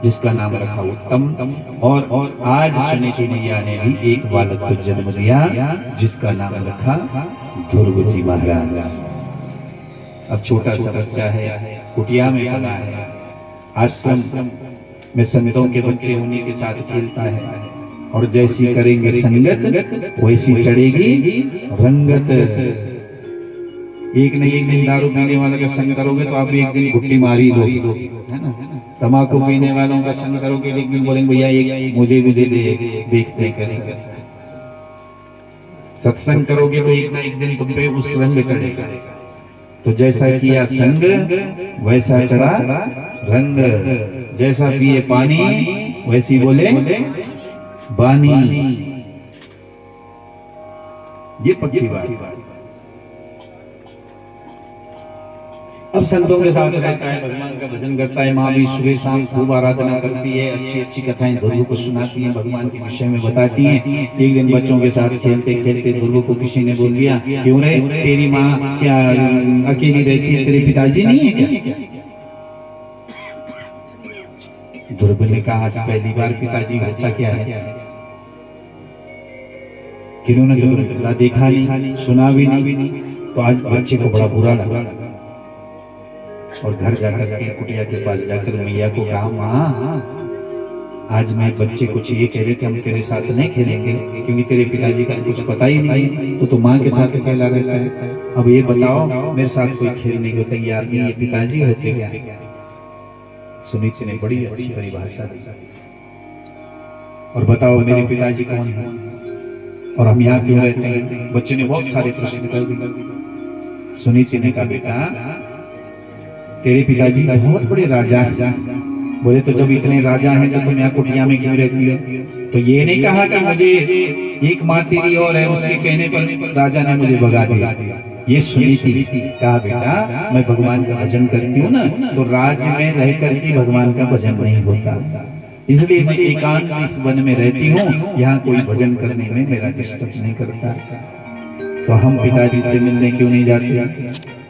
जिसका नाम रखा उत्तम। और आज सुनीति मैया ने भी एक बालक को जन्म दिया जिसका नाम रखा ध्रुव जी महाराज। अब छोटा सा बच्चा है, कुटिया में पला है, आश्रम में संतों के बच्चे उन्हीं के साथ खेलता है, और जैसी करेंगे संगत वैसी चढ़ेगी रंगत। एक न एक दिन दारू पीने वाले का संग करोगे तो आप भी एक दिन घुट्टी मारी लोगे, है ना। तम्बाकू पीने वालों का संग करोगे एक दिन बोलेंगे भैया एक मुझे भी दे दे, देखते हैं कैसे। सत्संग करोगे तो एक ना एक दिन तुम पे उस रंग चढ़ेगा। तो जैसा किया संग वैसा चढ़ा रंग, जैसा पिए पानी वैसी बोले बानी। ये पक्की बात। अब संतों के साथ रहता है, भगवान का भजन करता है, माँ भी सुबह शाम खूब आराधना करती है, अच्छी अच्छी कथाएं ध्रुव को सुनाती हैं, भगवान के विषय में बताती हैं। एक दिन बच्चों के साथ खेलते खेलते ध्रुव को किसी ने बोल दिया, क्यों रे तेरी माँ क्या अकेली रहती है, तेरे पिताजी नहीं है क्या? ध्रुव ने कहा आज पहली बार पिताजी होता क्या है। किन्होंने तो देखा नहीं सुना भी नहीं। तो आज बच्चे को बड़ा बुरा लगा और घर जाकर के कुटिया के पास जाकर मैया को कहा, माँ आज मैं बच्चे कुछ ये कह रहे कि हम तेरे साथ नहीं खेलेंगे क्योंकि तेरे पिताजी का कुछ पता ही नहीं, तो माँ के साथ खेला रहता है। अब ये बताओ मेरे साथ कोई खेलने को तैयार नहीं, ये पिताजी होते क्या? सुनीति ने बड़ी अच्छी परिभाषा दी। और बताओ मेरे पिताजी कौन है और हम यहाँ क्यों रहते हैं? बच्चे ने बहुत सारे प्रश्न कर दिए। सुनीति ने कहा, बेटा तेरे पिताजी बहुत बड़े राजा हैं। बोले तो जब इतने राजा हैं तो तुम यहाँ कुटिया में क्यों रहती हो? तो ये नहीं कहा कि मुझे एक माँ तेरी और है उसके कहने पर राजा ने मुझे भगा दिया। ये सुनीति कहा, बेटा मैं भगवान का भजन करती हूँ ना, तो राज्य में रह करके भगवान का भजन नहीं होता, इसलिए मैं एकांत इस वन में रहती हूँ, यहाँ कोई भजन करने में मेरा डिस्टर्ब नहीं करता। तो हम पिताजी से मिलने क्यों नहीं जाते?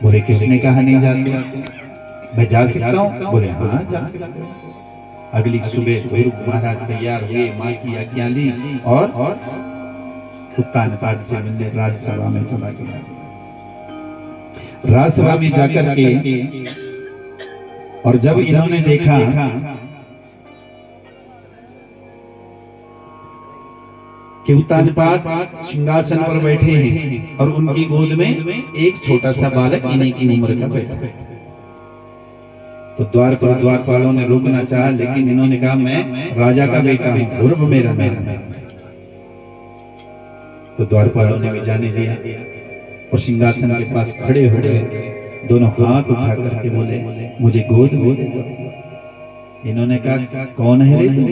बोले किसने कहा नहीं जाते? मैं जा सकता हूँ? बोले हाँ जा सकते हो। अगली सुबह ध्रुव महाराज तैयार हुए, माँ की आज्ञा ली और उत्तानपाद से मिलने राजसभा में चला गया। राजसभा में जाकर के और जब इन्होंने देखा कि उत्तानपाद सिंहासन पर बैठे हैं और उनकी गोद में एक छोटा सा बालक इन्हीं की उम्र का बैठा है, तो द्वार पर द्वारपालों ने रोकना चाहा, लेकिन इन्होंने कहा मैं राजा का बेटा हूं, ध्रुव मेरा नाम है। तो द्वारपालों ने भी जाने दिया और सिंहासन के पास खड़े हो गए, दोनों हाथ उठा करके बोले मुझे गोद दो। इन्होंने कहा कौन है रे तू?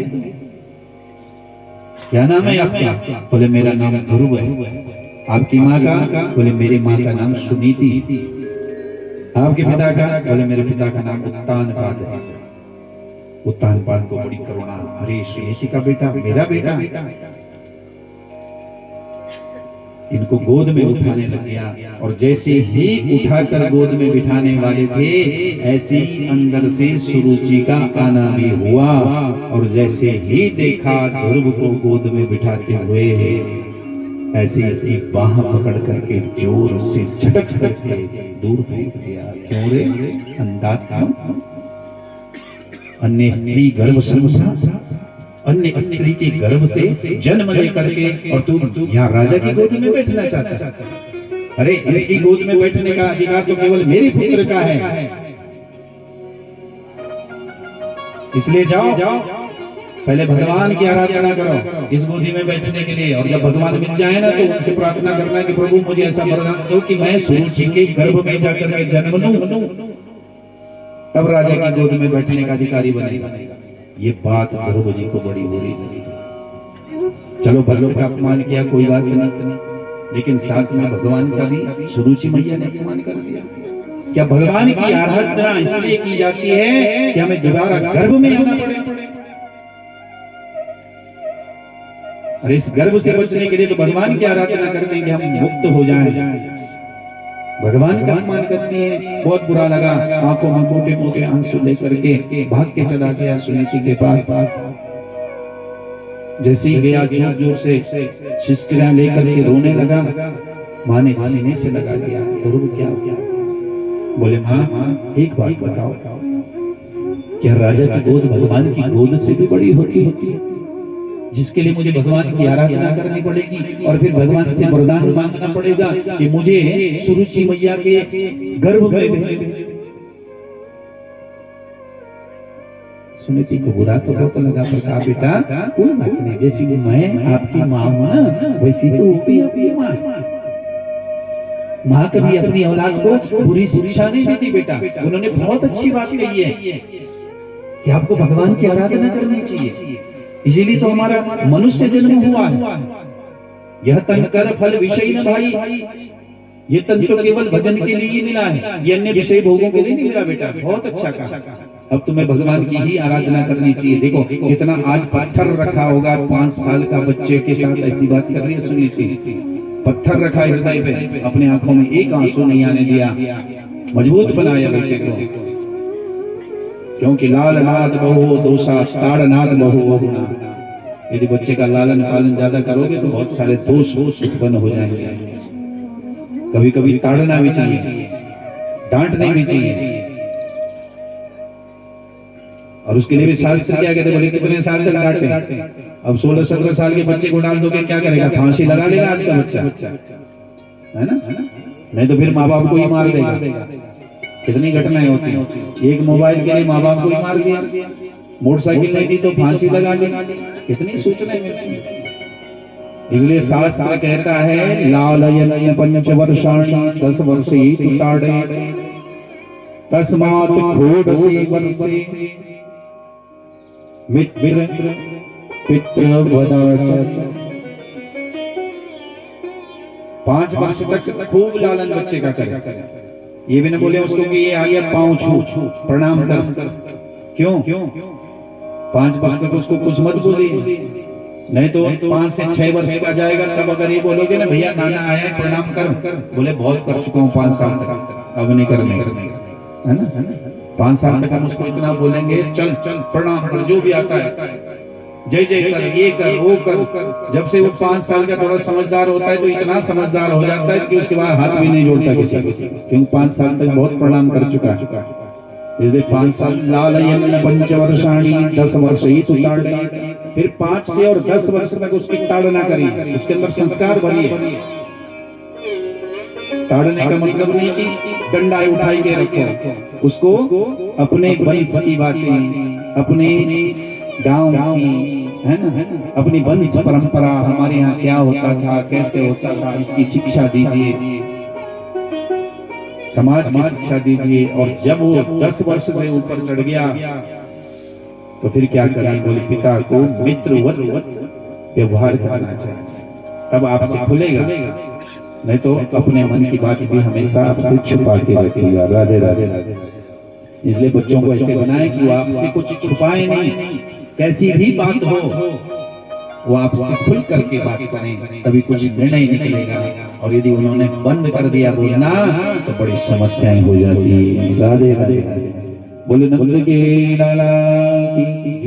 क्या नाम है आपका? बोले मेरा नाम ध्रुव है। आपकी माँ का? बोले मेरी माँ का नाम सुनीति। आपके पिता का? बोले मेरे पिता का नाम उत्तानपाद है। उत्तानपाद को बड़ी करुणा, अरे सुनीति का बेटा मेरा बेटा। इनको गोद में उठाने लग गया और जैसे ही उठाकर गोद में बिठाने वाले थे ऐसे ही अंदर से सुरुचि का आना भी हुआ, और जैसे ही देखा ध्रुव को गोद में बिठाते हुए ऐसे इसकी बाह पकड़ करके जोर से झटक करके दूर फेंक दिया। क्यों रे अंधात्मा? अन्य स्त्री गर्भ समझा, अन्य स्त्री के गर्भ से जन्म लेकर के और तू यहाँ राजा की गोद में बैठना चाहता है? अरे इसकी गोद में बैठने का अधिकार तो केवल मेरे पुत्र का है, इसलिए जाओ पहले भगवान की आराधना करो इस गोदी में बैठने के लिए, और जब भगवान मिल जाए ना तो उनसे प्रार्थना करना कि प्रभु मुझे ऐसा वरदान दो कि मैं सुरुचि के गर्भ में जाकर के जन्म लूं, तब राजा की गोद में बैठने का अधिकारी बनेगा। ये बात ध्रुव जी को बड़ी बुरी लगी। चलो भगवान का अपमान किया कोई बात नहीं, लेकिन साथ में भगवान का भी सुरुचि मैया ने अपमान कर दिया। क्या भगवान की आराधना इसलिए की जाती है कि हमें दोबारा गर्भ में आना पड़े? और इस गर्भ से बचने के लिए तो भगवान की आराधना करते हैं कि हम मुक्त हो जाएं, भगवान का अपमान करती है। बहुत बुरा लगा, आंखों में मोटे मोटे आंसू लेकर के भाग के चला गया सुनीति के पास। जैसे ही गया जोर जोर से शिष्कियां लेकर के रोने लगा। माँ ने सीने से लगा लिया, ध्रुव क्या हो? बोले माँ एक बात बताओ, क्या राजा की गोद भगवान की गोद से भी बड़ी होती है, जिसके लिए मुझे भगवान की आराधना करनी पड़ेगी और फिर भगवान से वरदान मांगना पड़ेगा कि मुझे सुरुचि मैया के गर्भ में भेज। सुनीति को बुरा तो बहुत लगा, पर कहा बेटा कोई बात नहीं, जैसी मैं आपकी माँ हूं ना वैसी तो भी आपकी माँ है। माँ कभी अपनी औलाद को बुरी शिक्षा नहीं देती बेटा। उन्होंने बहुत अच्छी बात कही है कि आपको भगवान की आराधना करनी चाहिए, इसीलिए तो हमारा मनुष्य जन्म हुआ है। यह तन कर फल विषय न भाई, ये तन तो केवल भजन के लिए ही मिला है, ये अन्य विषय भोगों के लिए नहीं मिला बेटा। बहुत अच्छा कहा, अब तुम्हें भगवान की ही आराधना करनी चाहिए। देखो कितना आज पत्थर रखा होगा, 5 साल का बच्चे के साथ ऐसी बात कर रही है सुनीति। पत्थर रखा हृदय पे, अपने आंखों में एक आंसू नहीं आने दिया, मजबूत बनाया बेटे को। क्योंकि लाल नाद बहु दोषा ताड़ नाद बहु गुना। यदि बच्चे का लालन पालन ज्यादा करोगे तो बहुत सारे दोष उत्पन्न हो जाएंगे। कभी कभी ताड़ना भी चाहिए, डांटने भी चाहिए। और उसके लिए भी शास्त्र क्या कहते, बोले कितने साल तक डांटे? अब 16-17 साल के बच्चे को डाल दोगे क्या करेगा? फांसी लगा लेगा आज का बच्चा, है ना? नहीं तो फिर माँ बाप को ही मार देगा। कितनी घटनाएं होती हैं, एक मोबाइल के लिए माँ बाप को ही मार दिया, मोटरसाइकिल नहीं दी तो फांसी लगा ली, कितनी सूचनाएं मिलती हैं। इसलिए शास्त्र कहता है लालयन पंचवर्षाणि 10 वर्ष ही तुताड़े तस्मात् खोडसी वर्षे मित्र पितृ वदाच। 5 वर्ष तक खूब लालन बच्चे का करे। ये भी न बोले उसको कि ये आ गया पाँव छू प्रणाम कर, क्यों? 5 वर्ष तक उसको कुछ मत बोली, नहीं तो 5 से 6 वर्ष का जाएगा तब अगर ये बोलोगे ना भैया नाना आया है प्रणाम कर, बोले बहुत कर चुका हूँ 5 साल तक, अब नहीं करने, है ना? 5 साल तक हम उसको इतना बोलेंगे चल प्रणाम कर, जो भी आता है जय जय कर, ये कर वो कर। जब से वो 5 साल का थोड़ा समझदार होता है तो इतना समझदार हो जाता है कि उसके बाद हाथ भी नहीं जोड़ता किसी को, क्योंकि 5 साल तक बहुत प्रणाम कर चुका है। इसलिए 5 साल लालयन पंचवर्षाणि 10 वर्ष ही तुताड़े। फिर 5 से और 10 वर्ष तक उसकी ताड़ना करी, उसके अंदर संस्कार भरी। ताड़ने का मतलब नहीं कि डंडा उठाई के रखो, उसको अपने वंश की बातें, अपने गांव की, है ना, अपनी वंश परंपरा, हमारे यहाँ क्या होता था, कैसे होता था, इसकी शिक्षा दीजिए, समाज की शिक्षा दीजिए। और जब वो 10 वर्ष से ऊपर चढ़ गया तो फिर क्या करें? बोले पिता को मित्रवत व्यवहार करना चाहिए, तब आपसे खुलेगा, नहीं तो अपने मन की बात भी हमेशा आपसे छुपा के रखेगा। राधे राधे राधे। इसलिए बच्चों को ऐसे बनाए कि वो आपसे कुछ छुपाए नहीं, कैसी भी बात हो वो आपसे खुल करके बात करें, तभी कुछ निर्णय निकलेगा। और यदि उन्होंने बंद कर दिया बोलना तो बड़ी समस्याएं हो जाती है। राधे राधे। बोले नंद के लाला की